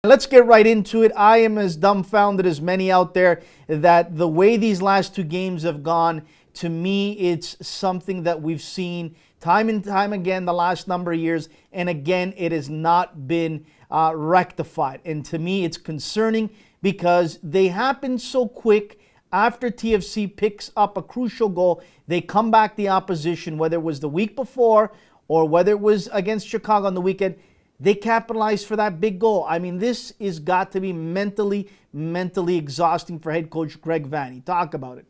Let's get right into it. I am as dumbfounded as many out there that the way these last two games have gone, to me, it's something that we've seen time and time again the last number of years. And again, it has not been rectified. And to me, it's concerning because they happen so quick. After TFC picks up a crucial goal, they come back the opposition, whether it was the week before or whether it was against Chicago on the weekend. They capitalized for that big goal. I mean, this has got to be mentally exhausting for head coach Greg Vanney. Talk about it.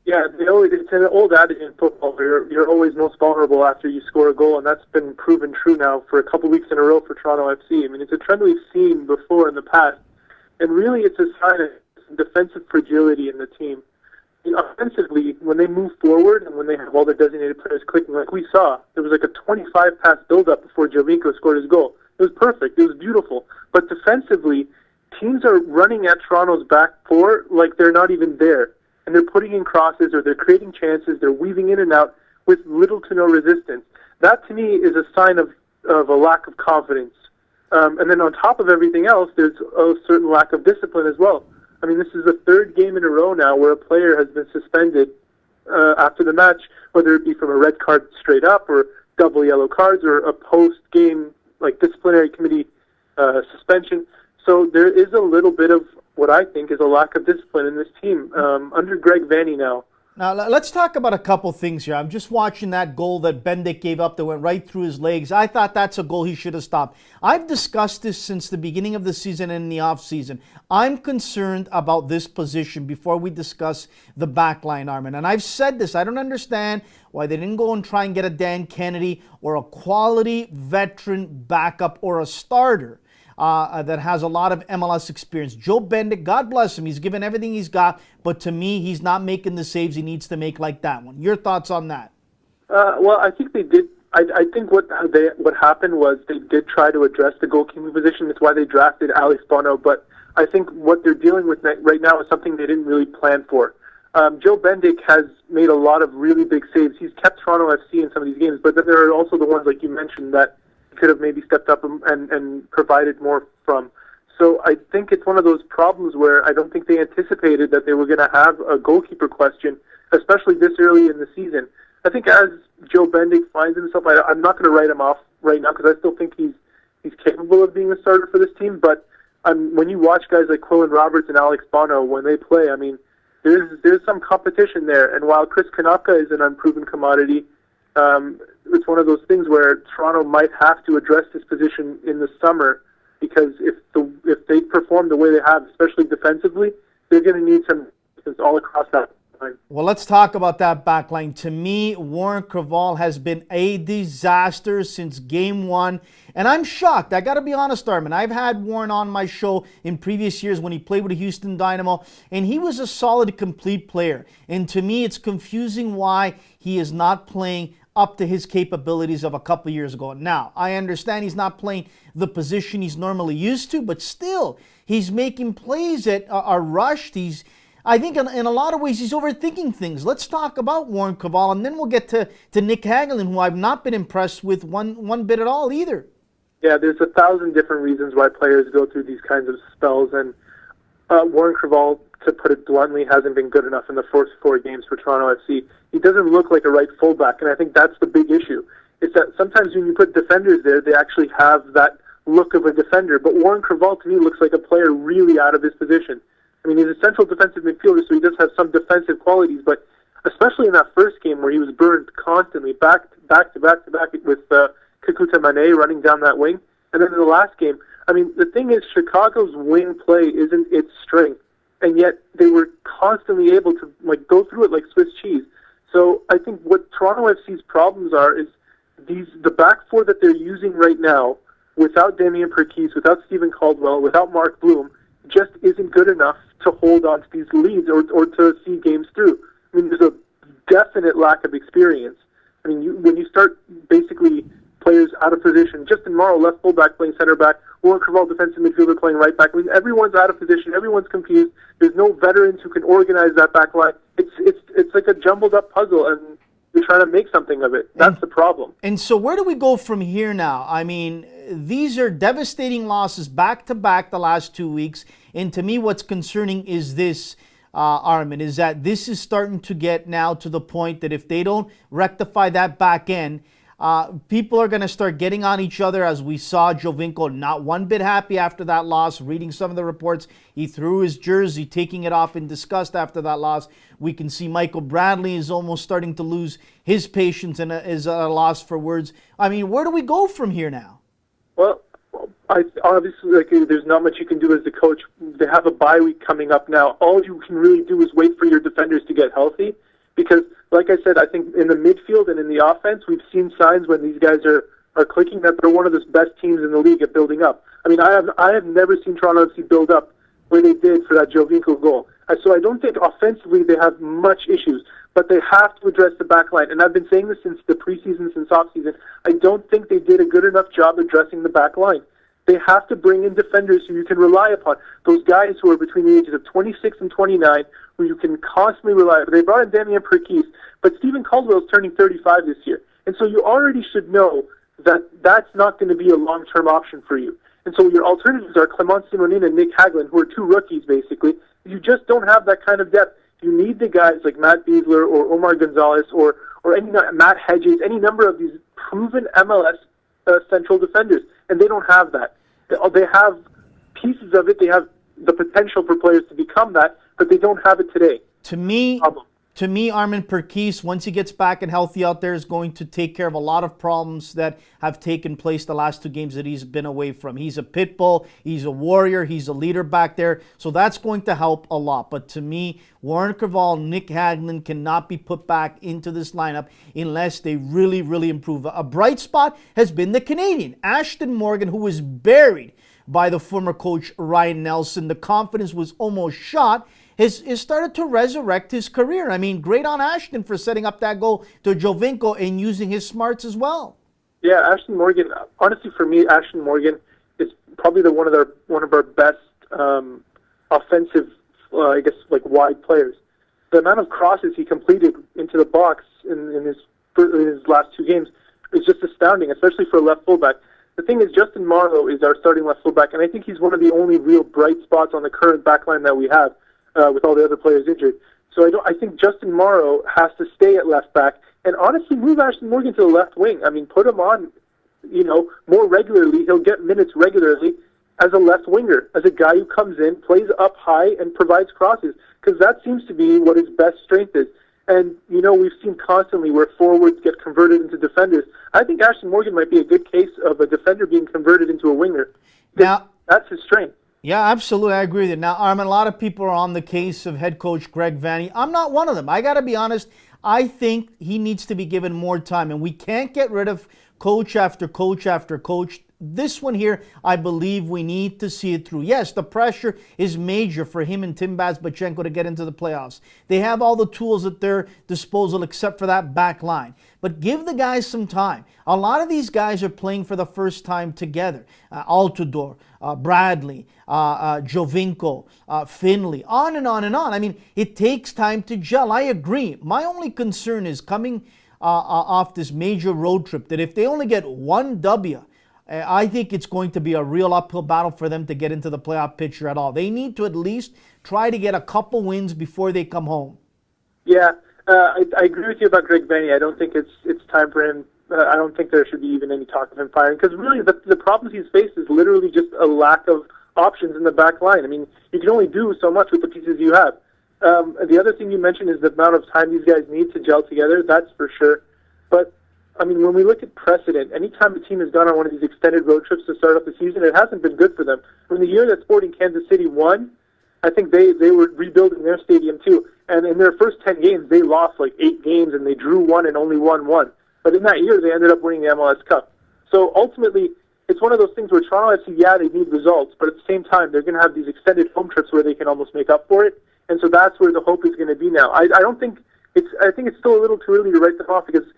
Yeah, it's an old adage in football. You're always most vulnerable after you score a goal, and that's been proven true now for a couple weeks in a row for Toronto FC. I mean, it's a trend we've seen before in the past, and really it's a sign of defensive fragility in the team. Offensively, when they move forward and when they have all their designated players clicking, like we saw, there was like a 25-pass build-up before Jovinko scored his goal. It was perfect. It was beautiful. But defensively, teams are running at Toronto's back four like they're not even there. And they're putting in crosses or they're creating chances. They're weaving in and out with little to no resistance. That, to me, is a sign of a lack of confidence. And then on top of everything else, there's a certain lack of discipline as well. I mean, this is the third game in a row now where a player has been suspended after the match, whether it be from a red card straight up or double yellow cards or a post-game like disciplinary committee suspension. So there is a little bit of what I think is a lack of discipline in this team under Greg Vanney now. Now, let's talk about a couple things here. I'm just watching that goal that Bendik gave up that went right through his legs. I thought that's a goal he should have stopped. I've discussed this since the beginning of the season and in the offseason. I'm concerned about this position before we discuss the back line, Armen. And I've said this. I don't understand why they didn't go and try and get a Dan Kennedy or a quality veteran backup or a starter that has a lot of MLS experience. Joe Bendik, God bless him, he's given everything he's got, but to me, he's not making the saves he needs to make like that one. Your thoughts on that? Well, I think they did. I think what happened was they did try to address the goalkeeping position. That's why they drafted Alex Bono, but I think what they're dealing with right now is something they didn't really plan for. Joe Bendik has made a lot of really big saves. He's kept Toronto FC in some of these games, but then there are also the ones, like you mentioned, that could have maybe stepped up and provided more from. So I think it's one of those problems where I don't think they anticipated that they were going to have a goalkeeper question, especially this early in the season. I think as Joe Bendik finds himself, I'm not going to write him off right now because I still think he's capable of being a starter for this team. But when you watch guys like Quillen Roberts and Alex Bono when they play, I mean, there's some competition there. And while Chris Kanopka is an unproven commodity, it's one of those things where Toronto might have to address this position in the summer because if they perform the way they have, especially defensively, they're going to need some assistance all across that line. Well, let's talk about that back line. To me, Warren Creavalle has been a disaster since game one, and I'm shocked. I got to be honest, Armen. I've had Warren on my show in previous years when he played with the Houston Dynamo, and he was a solid, complete player. And to me, it's confusing why he is not playing up to his capabilities of a couple years ago. Now, I understand he's not playing the position he's normally used to, but still, he's making plays that are rushed. I think in a lot of ways, he's overthinking things. Let's talk about Warren Creavalle, and then we'll get to Nick Hagelin, who I've not been impressed with one bit at all either. Yeah, there's 1,000 different reasons why players go through these kinds of spells, and Warren Creavalle, to put it bluntly, hasn't been good enough in the first 4 games for Toronto FC. He doesn't look like a right fullback, and I think that's the big issue. Is that sometimes when you put defenders there, they actually have that look of a defender. But Warren Creavalle, to me, looks like a player really out of his position. I mean, he's a central defensive midfielder, so he does have some defensive qualities, but especially in that first game where he was burned constantly, back to back with Kekuta Mane running down that wing. And then in the last game, I mean, the thing is, Chicago's wing play isn't its strength, and yet they were constantly able to go through it like Swiss cheese. So I think what Toronto FC's problems are is the back four that they're using right now, without Damien Perkis, without Stephen Caldwell, without Mark Bloom, just isn't good enough to hold on to these leads or to see games through. I mean, there's a definite lack of experience. I mean, when you start basically players out of position, Justin Morrow, left fullback, playing center back, Warren Creavalle, defensive midfielder, playing right back. I mean, everyone's out of position. Everyone's confused. There's no veterans who can organize that back line. It's like a jumbled up puzzle, and They're trying to make something of it. That's the problem. And so where do we go from here now? I mean, these are devastating losses back to back the last 2 weeks. And to me, what's concerning is this, Armen, is that this is starting to get now to the point that if they don't rectify that back end, people are going to start getting on each other, as we saw Giovinco not one bit happy after that loss. Reading some of the reports, he threw his jersey, taking it off in disgust after that loss. We can see Michael Bradley is almost starting to lose his patience and is at a loss for words. I mean, where do we go from here now? Well, obviously, there's not much you can do as the coach. They have a bye week coming up now. All you can really do is wait for your defenders to get healthy, because, like I said, I think in the midfield and in the offense, we've seen signs when these guys are clicking that they're one of the best teams in the league at building up. I mean, I have never seen Toronto FC build up where they did for that Giovinco goal. So I don't think offensively they have much issues, but they have to address the back line. And I've been saying this since the preseason, since offseason. I don't think they did a good enough job addressing the back line. They have to bring in defenders who you can rely upon. Those guys who are between the ages of 26 and 29, who you can constantly rely on. They brought in Damien Perkis, but Stephen Caldwell's turning 35 this year. And so you already should know that that's not going to be a long-term option for you. And so your alternatives are Clement Simonin and Nick Hagelin, who are two rookies, basically. You just don't have that kind of depth. You need the guys like Matt Beasler or Omar Gonzalez or any Matt Hedges, any number of these proven MLS central defenders, and they don't have that. They have pieces of it. They have the potential for players to become that, but they don't have it today. To me, Armen Perkis, once he gets back and healthy out there, is going to take care of a lot of problems that have taken place the last 2 games that he's been away from. He's a pit bull, he's a warrior, he's a leader back there, so that's going to help a lot. But to me, Warren Creavalle, Nick Hagelin cannot be put back into this lineup unless they really, really improve. A bright spot has been the Canadian, Ashton Morgan, who was buried by the former coach Ryan Nelson. The confidence was almost shot. Has started to resurrect his career. I mean, great on Ashton for setting up that goal to Giovinco and using his smarts as well. Yeah, Ashton Morgan. Honestly, for me, Ashton Morgan is probably one of our best offensive, wide players. The amount of crosses he completed into the box in his last 2 games is just astounding, especially for a left fullback. The thing is, Justin Marlowe is our starting left fullback, and I think he's one of the only real bright spots on the current backline that we have. With all the other players injured. So I think Justin Morrow has to stay at left back and honestly move Ashton Morgan to the left wing. I mean, put him on, more regularly. He'll get minutes regularly as a left winger, as a guy who comes in, plays up high, and provides crosses, because that seems to be what his best strength is. And, we've seen constantly where forwards get converted into defenders. I think Ashton Morgan might be a good case of a defender being converted into a winger. Now, that's his strength. Yeah, absolutely. I agree with you. Now, Armen, a lot of people are on the case of head coach Greg Vanney. I'm not one of them. I got to be honest. I think he needs to be given more time, and we can't get rid of coach after coach after coach. This one here, I believe we need to see it through. Yes, the pressure is major for him and Tim Bazbachenko to get into the playoffs. They have all the tools at their disposal except for that back line. But give the guys some time. A lot of these guys are playing for the first time together. Altidore, Bradley, Giovinco, Finley, on and on and on. I mean, it takes time to gel. I agree. My only concern is coming off this major road trip, that if they only get one W, I think it's going to be a real uphill battle for them to get into the playoff picture at all. They need to at least try to get a couple wins before they come home. Yeah, I agree with you about Greg Vanney. I don't think it's time for him. I don't think there should be even any talk of him firing, because really the problems he's faced is literally just a lack of options in the back line. I mean, you can only do so much with the pieces you have. The other thing you mentioned is the amount of time these guys need to gel together. That's for sure. But I mean, when we look at precedent, anytime a team has gone on one of these extended road trips to start off the season, it hasn't been good for them. From the year that Sporting Kansas City won, I think they were rebuilding their stadium too. And in their first 10 games, they lost like 8 games, and they drew 1 and only won 1. But in that year, they ended up winning the MLS Cup. So ultimately, it's one of those things where Toronto FC, yeah, they need results, but at the same time, they're going to have these extended home trips where they can almost make up for it. And so that's where the hope is going to be now. I think it's still a little too early to write them off, because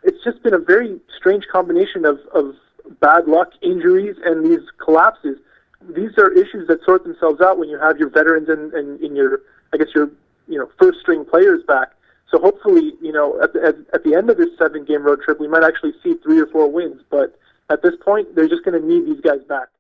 it's just been a very strange combination of bad luck, injuries, and these collapses. These are issues that sort themselves out when you have your veterans and your, I guess, your first string players back. So hopefully, at the end of this 7-game road trip, we might actually see 3 or 4 wins. But at this point, they're just going to need these guys back.